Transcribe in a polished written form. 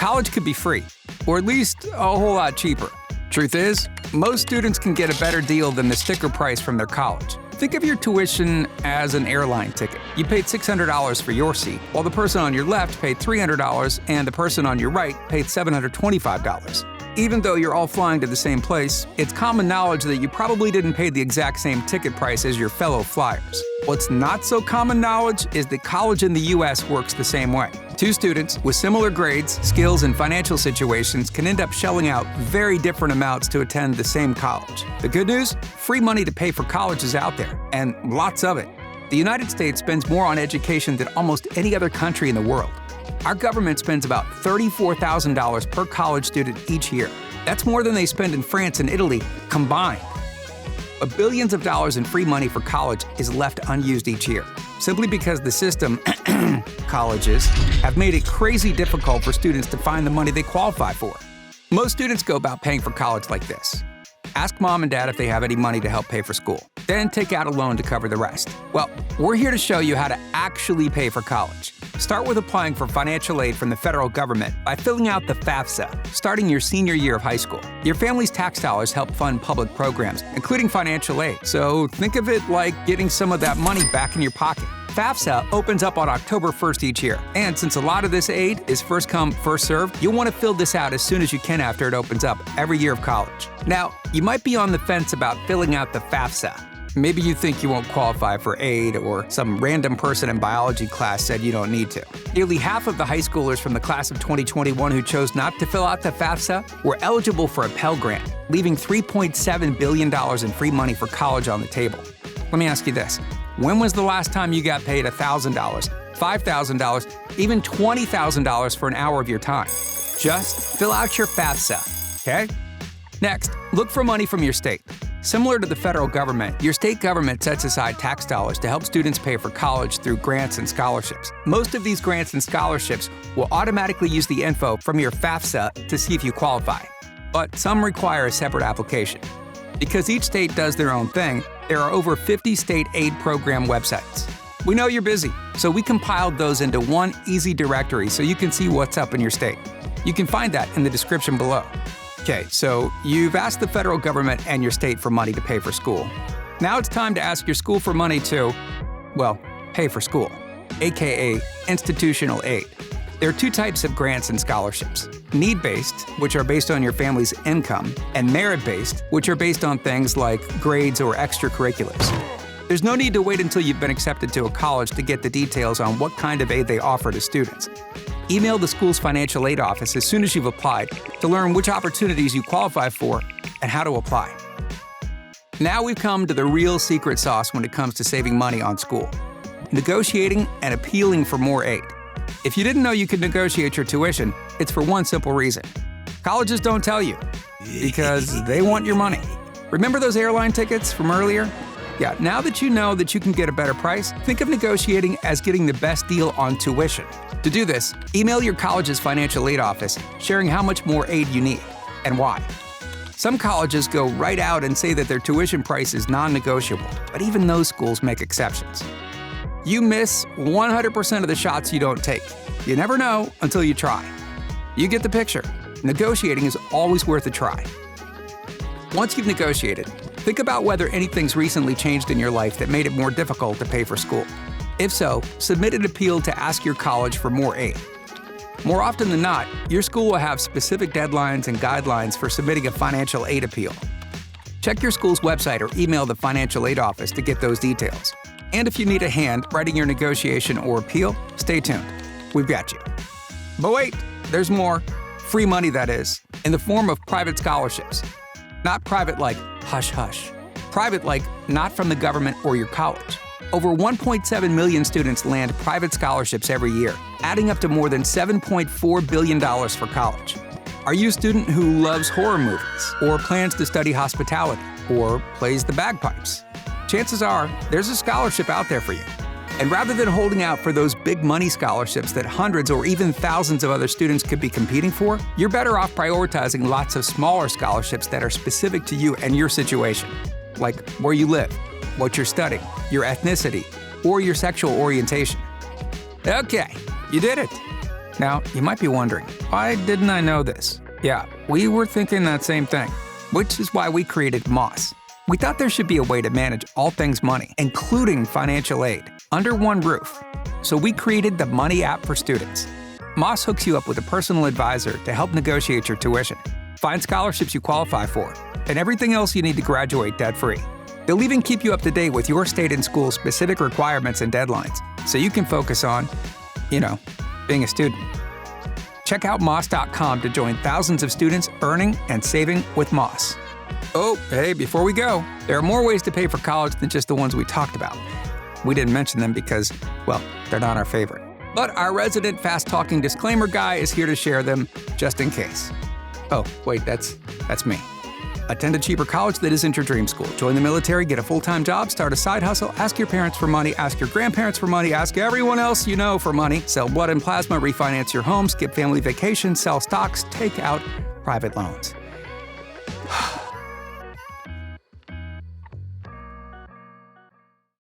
college could be free, or at least a whole lot cheaper. Truth is, most students can get a better deal than the sticker price from their college. Think of your tuition as an airline ticket. You paid $600 for your seat, while the person on your left paid $300 and the person on your right paid $725. Even though you're all flying to the same place, it's common knowledge that you probably didn't pay the exact same ticket price as your fellow flyers. What's not so common knowledge is that college in the US works the same way. Two students with similar grades, skills, and financial situations can end up shelling out very different amounts to attend the same college. The good news? Free money to pay for college is out there, and lots of it. The United States spends more on education than almost any other country in the world. Our government spends about $34,000 per college student each year. That's more than they spend in France and Italy combined. But billions of dollars in free money for college is left unused each year, simply because the system, colleges, have made it crazy difficult for students to find the money they qualify for. Most students go about paying for college like this. Ask mom and dad if they have any money to help pay for school. Then take out a loan to cover the rest. Well, we're here to show you how to actually pay for college. Start with applying for financial aid from the federal government by filling out the FAFSA, starting your senior year of high school. Your family's tax dollars help fund public programs, including financial aid. So think of it like getting some of that money back in your pocket. FAFSA opens up on October 1st each year. And since a lot of this aid is first come, first served, you'll want to fill this out as soon as you can after it opens up every year of college. Now, you might be on the fence about filling out the FAFSA. Maybe you think you won't qualify for aid, or some random person in biology class said you don't need to. Nearly half of the high schoolers from the class of 2021 who chose not to fill out the FAFSA were eligible for a Pell Grant, leaving $3.7 billion in free money for college on the table. Let me ask you this. When was the last time you got paid $1,000, $5,000, even $20,000 for an hour of your time? Just fill out your FAFSA, okay? Next, look for money from your state. Similar to the federal government, your state government sets aside tax dollars to help students pay for college through grants and scholarships. Most of these grants and scholarships will automatically use the info from your FAFSA to see if you qualify. But some require a separate application. Because each state does their own thing, there are over 50 state aid program websites. We know you're busy, so we compiled those into one easy directory so you can see what's up in your state. You can find that in the description below. Okay, so you've asked the federal government and your state for money to pay for school. Now it's time to ask your school for money to, well, pay for school, aka institutional aid. There are two types of grants and scholarships: need-based, which are based on your family's income, and merit-based, which are based on things like grades or extracurriculars. There's no need to wait until you've been accepted to a college to get the details on what kind of aid they offer to students. Email the school's financial aid office as soon as you've applied to learn which opportunities you qualify for and how to apply. Now we've come to the real secret sauce when it comes to saving money on school: negotiating and appealing for more aid. If you didn't know you could negotiate your tuition, it's for one simple reason. Colleges don't tell you, because they want your money. Remember those airline tickets from earlier? Yeah, now that you know that you can get a better price, think of negotiating as getting the best deal on tuition. To do this, email your college's financial aid office, sharing how much more aid you need and why. Some colleges go right out and say that their tuition price is non-negotiable, but even those schools make exceptions. You miss 100% of the shots you don't take. You never know until you try. You get the picture. Negotiating is always worth a try. Once you've negotiated, think about whether anything's recently changed in your life that made it more difficult to pay for school. If so, submit an appeal to ask your college for more aid. More often than not, your school will have specific deadlines and guidelines for submitting a financial aid appeal. Check your school's website or email the financial aid office to get those details. And if you need a hand writing your negotiation or appeal, stay tuned. We've got you. But wait, there's more. Free money, that is, in the form of private scholarships. Not private like hush-hush. Private like not from the government or your college. Over 1.7 million students land private scholarships every year, adding up to more than $7.4 billion for college. Are you a student who loves horror movies, or plans to study hospitality, or plays the bagpipes? Chances are there's a scholarship out there for you. And rather than holding out for those big money scholarships that hundreds or even thousands of other students could be competing for, you're better off prioritizing lots of smaller scholarships that are specific to you and your situation, like where you live, what you're studying, your ethnicity, or your sexual orientation. Okay, you did it. Now, you might be wondering, why didn't I know this? Yeah, we were thinking that same thing, which is why we created Moss. We thought there should be a way to manage all things money, including financial aid, under one roof. So we created the Money app for students. Moss hooks you up with a personal advisor to help negotiate your tuition, find scholarships you qualify for, and everything else you need to graduate debt-free. They'll even keep you up to date with your state and school's specific requirements and deadlines, so you can focus on, being a student. Check out moss.com to join thousands of students earning and saving with Moss. Oh, hey, before we go, there are more ways to pay for college than just the ones we talked about. We didn't mention them because, well, they're not our favorite. But our resident fast-talking disclaimer guy is here to share them just in case. Oh, wait, that's me. Attend a cheaper college that isn't your dream school. Join the military, get a full-time job, start a side hustle, ask your parents for money, ask your grandparents for money, ask everyone else you know for money, sell blood and plasma, refinance your home, skip family vacations, sell stocks, take out private loans.